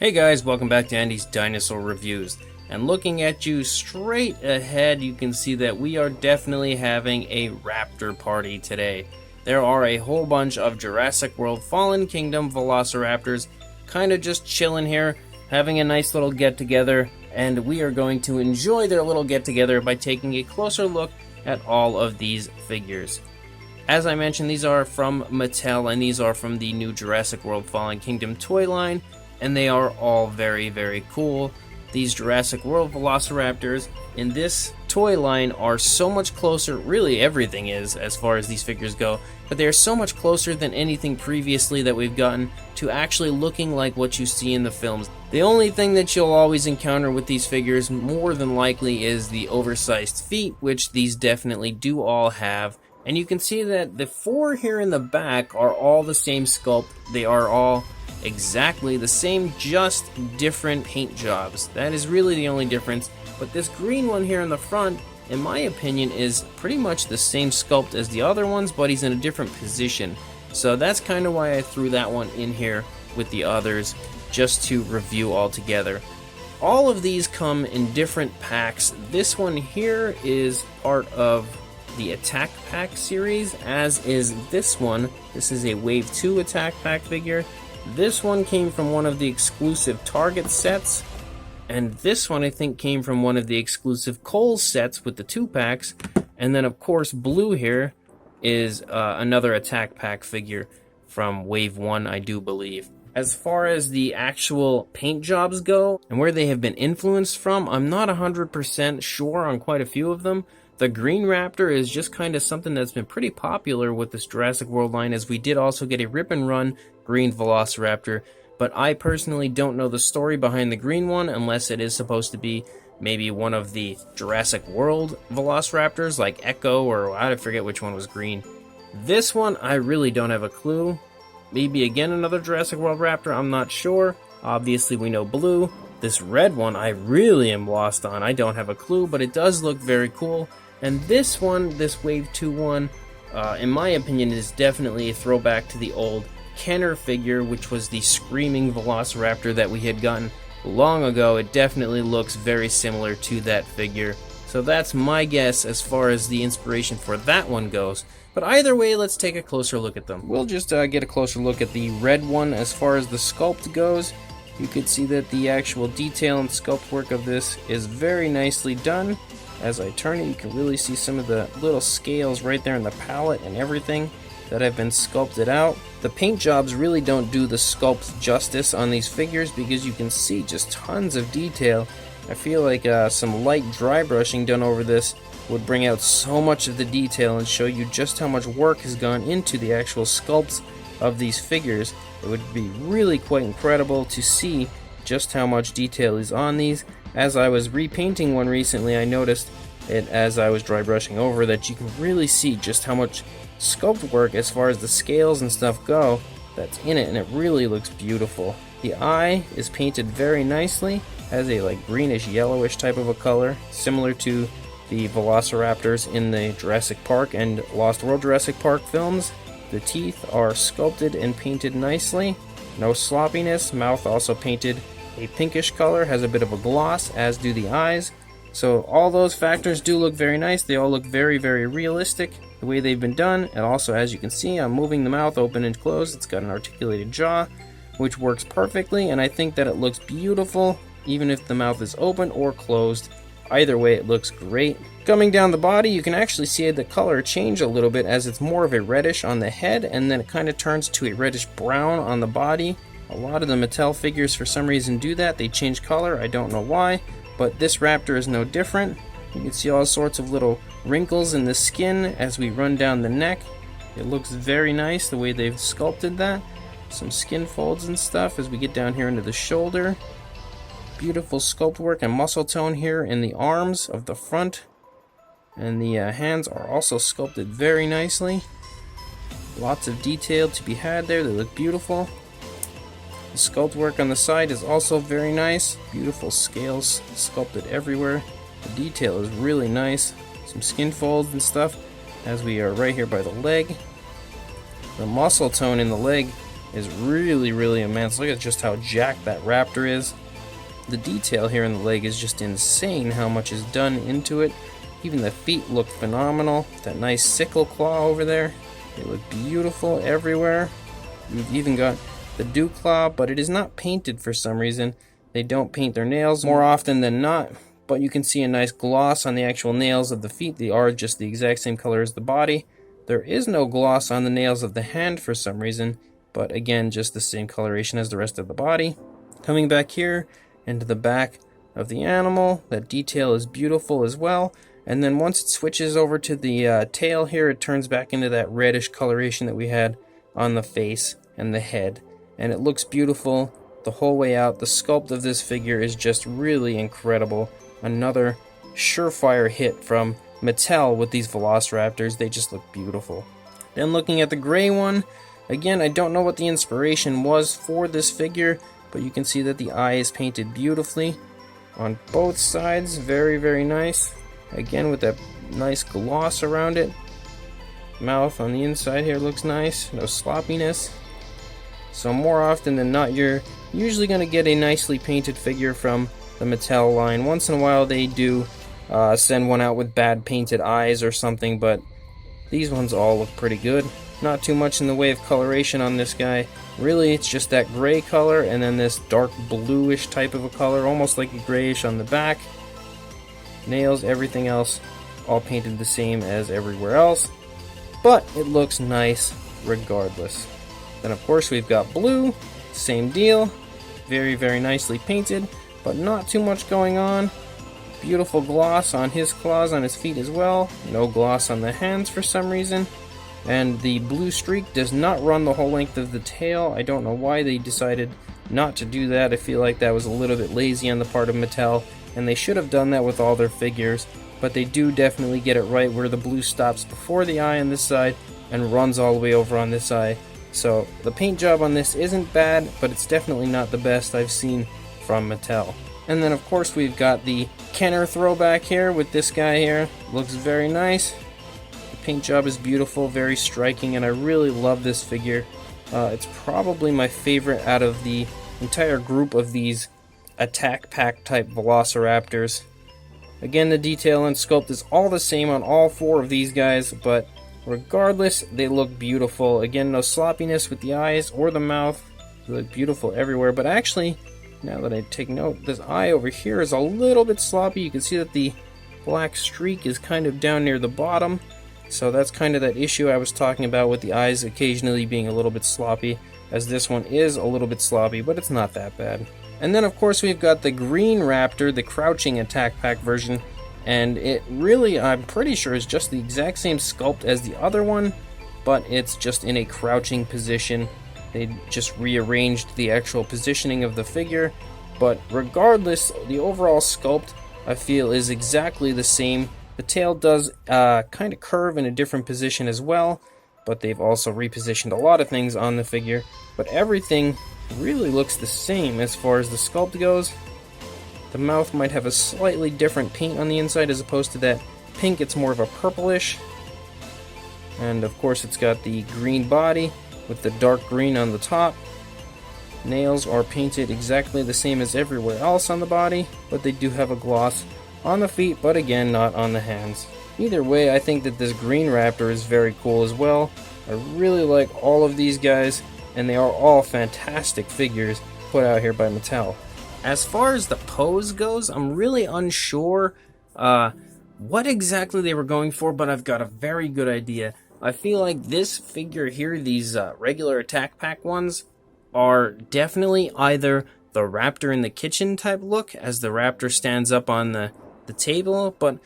Hey guys, welcome back to Andy's Dinosaur Reviews. And looking at you straight ahead, you can see that we are definitely having a Raptor party today. There are a whole bunch of Jurassic World Fallen Kingdom Velociraptors kind of just chilling here, having a nice little get-together, and we are going to enjoy their little get-together by taking a closer look at all of these figures. As I mentioned, these are from Mattel, and these are from the new Jurassic World Fallen Kingdom toy line, and they are all very, very cool. These Jurassic World Velociraptors in this toy line are so much closer, really everything is as far as these figures go, but they are so much closer than anything previously that we've gotten to actually looking like what you see in the films. The only thing that you'll always encounter with these figures more than likely is the oversized feet, which these definitely do all have. And you can see that the four here in the back are all the same sculpt. They are all exactly the same, just different paint jobs. That is really the only difference. But this green one here in the front, in my opinion, is pretty much the same sculpt as the other ones, but he's in a different position. So that's kind of why I threw that one in here with the others, just to review all together. All of these come in different packs. This one here is part of the Attack Pack series, as is this one. This is a Wave 2 Attack Pack figure. This one came from one of the exclusive Target sets, and this one I think came from one of the exclusive Kohl's sets with the 2-packs, and then of course blue here is another Attack Pack figure from Wave 1, I do believe. As far as the actual paint jobs go, and where they have been influenced from, I'm not 100% sure on quite a few of them. The green Raptor is just kind of something that's been pretty popular with this Jurassic World line, as we did also get a rip and run green Velociraptor, but I personally don't know the story behind the green one unless it is supposed to be maybe one of the Jurassic World Velociraptors like Echo, or I forget which one was green. This one I really don't have a clue. Maybe again another Jurassic World Raptor, I'm not sure. Obviously we know blue. This red one I really am lost on. I don't have a clue, but it does look very cool. And this one, this Wave 2 one, in my opinion, is definitely a throwback to the old Kenner figure, which was the screaming Velociraptor that we had gotten long ago. It definitely looks very similar to that figure. So that's my guess as far as the inspiration for that one goes. But either way, let's take a closer look at them. We'll just get a closer look at the red one. As far as the sculpt goes, you could see that the actual detail and sculpt work of this is very nicely done. As I turn it, you can really see some of the little scales right there in the palette and everything that have been sculpted out. The paint jobs really don't do the sculpt justice on these figures because you can see just tons of detail. I feel like some light dry brushing done over this would bring out so much of the detail and show you just how much work has gone into the actual sculpts of these figures. It would be really quite incredible to see just how much detail is on these. As I was repainting one recently, I noticed it as I was dry brushing over that you can really see just how much sculpt work as far as the scales and stuff go that's in it, and it really looks beautiful. The eye is painted very nicely, has a like greenish yellowish type of a color, similar to the Velociraptors in the Jurassic Park and Lost World Jurassic Park films. The teeth are sculpted and painted nicely, no sloppiness. Mouth also painted a pinkish color, has a bit of a gloss, as do the eyes. So all those factors do look very nice. They all look very, very realistic the way they've been done. And also, as you can see, I'm moving the mouth open and closed. It's got an articulated jaw, which works perfectly, and I think that it looks beautiful even if the mouth is open or closed. Either way, it looks great. Coming down the body, you can actually see the color change a little bit, as it's more of a reddish on the head, and then it kind of turns to a reddish brown on the body. A lot of the Mattel figures for some reason do that. They change color, I don't know why, but this Raptor is no different. You can see all sorts of little wrinkles in the skin as we run down the neck. It looks very nice the way they've sculpted that. Some skin folds and stuff as we get down here into the shoulder. Beautiful sculpt work and muscle tone here in the arms of the front. And the hands are also sculpted very nicely. Lots of detail to be had there. They look beautiful. The sculpt work on the side is also very nice. Beautiful scales sculpted everywhere. The detail is really nice. Some skin folds and stuff as we are right here by the leg. The muscle tone in the leg is really, really immense. Look at just how jacked that raptor is. The detail here in the leg is just insane how much is done into it. Even the feet look phenomenal. That nice sickle claw over there. They look beautiful everywhere. We've even got the dew claw, but it is not painted for some reason. They don't paint their nails more often than not, but you can see a nice gloss on the actual nails of the feet. They are just the exact same color as the body. There is no gloss on the nails of the hand for some reason, but again, just the same coloration as the rest of the body. Coming back here into the back of the animal, that detail is beautiful as well. And then once it switches over to the tail here, it turns back into that reddish coloration that we had on the face and the head. And it looks beautiful the whole way out. The sculpt of this figure is just really incredible. Another surefire hit from Mattel with these Velociraptors. They just look beautiful. Then looking at the gray one, again, I don't know what the inspiration was for this figure, but you can see that the eye is painted beautifully on both sides. Very, very nice. Again, with that nice gloss around it. Mouth on the inside here looks nice. No sloppiness. So more often than not, you're usually going to get a nicely painted figure from the Mattel line. Once in a while they do send one out with bad painted eyes or something, but these ones all look pretty good. Not too much in the way of coloration on this guy. Really, it's just that gray color and then this dark bluish type of a color, almost like a grayish on the back. Nails, everything else, all painted the same as everywhere else, but it looks nice regardless. Then of course we've got blue, same deal, very, very nicely painted, but not too much going on. Beautiful gloss on his claws on his feet as well. No gloss on the hands for some reason. And the blue streak does not run the whole length of the tail. I don't know why they decided not to do that. I feel like that was a little bit lazy on the part of Mattel, and they should have done that with all their figures. But they do definitely get it right where the blue stops before the eye on this side and runs all the way over on this eye. So the paint job on this isn't bad, but it's definitely not the best I've seen from Mattel. And then of course we've got the Kenner throwback here with this guy here. Looks very nice. The paint job is beautiful, very striking, and I really love this figure. It's probably my favorite out of the entire group of these attack pack type Velociraptors. Again, the detail and sculpt is all the same on all four of these guys, but regardless, they look beautiful. Again, no sloppiness with the eyes or the mouth. They look beautiful everywhere, but actually, now that I take note, this eye over here is a little bit sloppy. You can see that the black streak is kind of down near the bottom. So that's kind of that issue I was talking about with the eyes occasionally being a little bit sloppy, as this one is a little bit sloppy, but it's not that bad. And then of course we've got the green Raptor, the crouching attack pack version, and it really, I'm pretty sure, is just the exact same sculpt as the other one, but it's just in a crouching position. They just rearranged the actual positioning of the figure, but regardless, the overall sculpt I feel is exactly the same. The tail does kind of curve in a different position as well, but they've also repositioned a lot of things on the figure, but everything really looks the same as far as the sculpt goes. The mouth might have a slightly different paint on the inside as opposed to that pink. It's more of a purplish, and of course it's got the green body with the dark green on the top. Nails are painted exactly the same as everywhere else on the body, but they do have a gloss on the feet, but again, not on the hands. Either way, I think that this green Raptor is very cool as well. I really like all of these guys, and they are all fantastic figures put out here by Mattel. As far as the pose goes, I'm really unsure what exactly they were going for, but I've got a very good idea. I feel like this figure here, these regular attack pack ones, are definitely either the Raptor in the kitchen type look, as the Raptor stands up on the table, but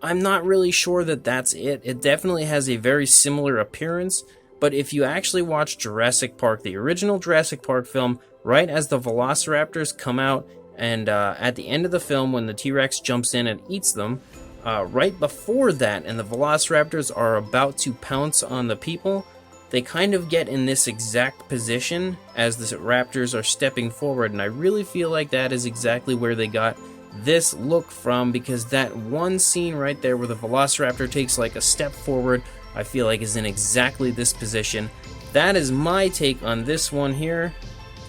I'm not really sure that that's it. It definitely has a very similar appearance, but if you actually watch Jurassic Park, the original Jurassic Park film, right as the Velociraptors come out, and at the end of the film when the T-Rex jumps in and eats them, right before that, and the Velociraptors are about to pounce on the people, they kind of get in this exact position as the Raptors are stepping forward, and I really feel like that is exactly where they got this look from, because that one scene right there where the Velociraptor takes like a step forward, I feel like is in exactly this position. that is my take on this one here,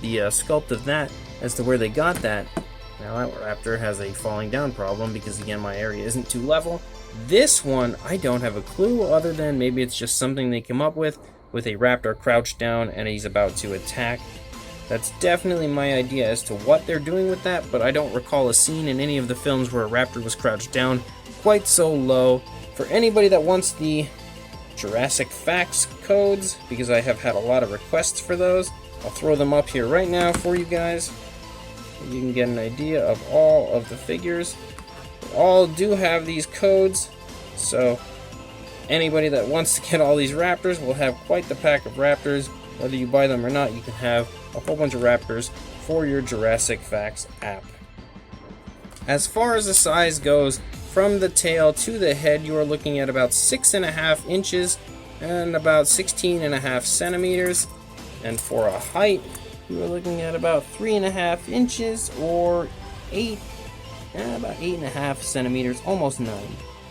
the sculpt of that, as to where they got that. Now that Raptor has a falling down problem because, again, my area isn't too level. This one, I don't have a clue, other than maybe it's just something they came up with a Raptor crouched down and he's about to attack. That's definitely my idea as to what they're doing with that, but I don't recall a scene in any of the films where a Raptor was crouched down quite so low. For anybody that wants the Jurassic Facts codes, because I have had a lot of requests for those, I'll throw them up here right now for you guys. You can get an idea of all of the figures. They all do have these codes, so anybody that wants to get all these Raptors will have quite the pack of Raptors. Whether you buy them or not, you can have a whole bunch of Raptors for your Jurassic Facts app. As far as the size goes, from the tail to the head, you are looking at about 6.5 inches and about 16.5 centimeters. And for a height, you are looking at about 3.5 inches or about 8.5 centimeters, almost 9.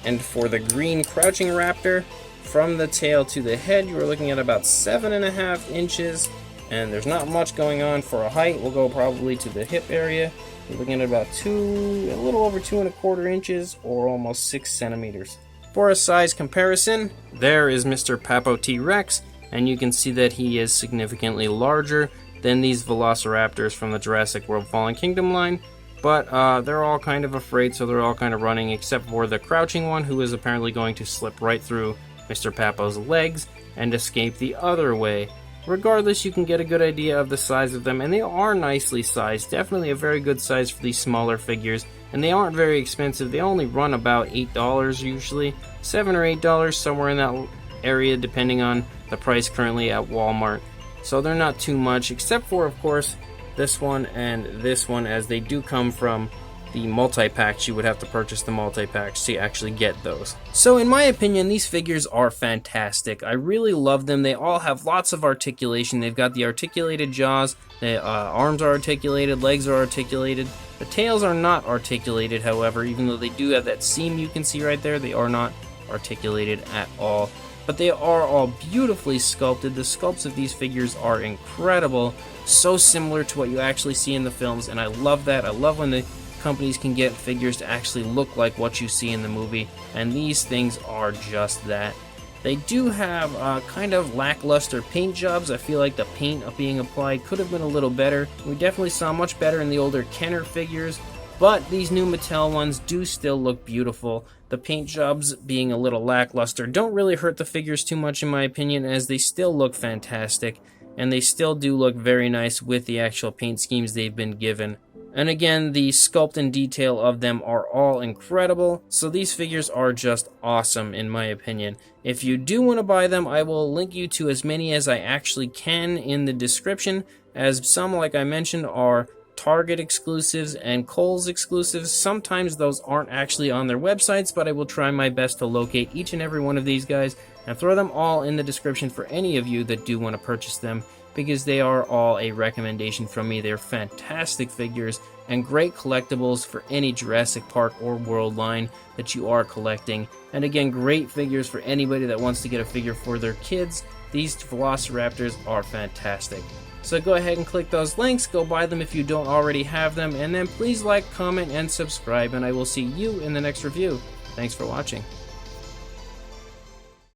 And for the green crouching Raptor, from the tail to the head, you are looking at about 7.5 inches. And there's not much going on for a height. We'll go probably to the hip area. You're looking at about a little over 2.25 inches or almost 6 centimeters. For a size comparison, there is Mr. Papo T-Rex, and you can see that he is significantly larger than these Velociraptors from the Jurassic World Fallen Kingdom line, but they're all kind of afraid, so they're all kind of running, except for the crouching one, who is apparently going to slip right through Mr. Papo's legs and escape the other way. Regardless, you can get a good idea of the size of them, and they are nicely sized. Definitely a very good size for these smaller figures, and they aren't very expensive. They only run about $8 usually, $7 or $8, somewhere in that area, depending on the price currently at Walmart. So they're not too much, except for, of course, this one and this one, as they do come from the multi-packs. You would have to purchase the multi-packs to actually get those. So in my opinion, these figures are fantastic. I really love them. They all have lots of articulation. They've got the articulated jaws, the arms are articulated, legs are articulated. The tails are not articulated, however, even though they do have that seam you can see right there, they are not articulated at all. But they are all beautifully sculpted. The sculpts of these figures are incredible, so similar to what you actually see in the films, and I love that. I love when the companies can get figures to actually look like what you see in the movie, and these things are just that. They do have kind of lackluster paint jobs. I feel like the paint being applied could have been a little better. We definitely saw much better in the older Kenner figures, but these new Mattel ones do still look beautiful. The paint jobs being a little lackluster don't really hurt the figures too much in my opinion, as they still look fantastic, and they still do look very nice with the actual paint schemes they've been given. And again, the sculpt and detail of them are all incredible, so these figures are just awesome in my opinion. If you do want to buy them, I will link you to as many as I actually can in the description, as some, like I mentioned, are Target exclusives and Kohl's exclusives. Sometimes those aren't actually on their websites, but I will try my best to locate each and every one of these guys and throw them all in the description for any of you that do want to purchase them, because they are all a recommendation from me. They're fantastic figures and great collectibles for any Jurassic Park or World line that you are collecting. And again, great figures for anybody that wants to get a figure for their kids. These Velociraptors are fantastic. So go ahead and click those links, go buy them if you don't already have them, and then please like, comment, and subscribe, and I will see you in the next review. Thanks for watching.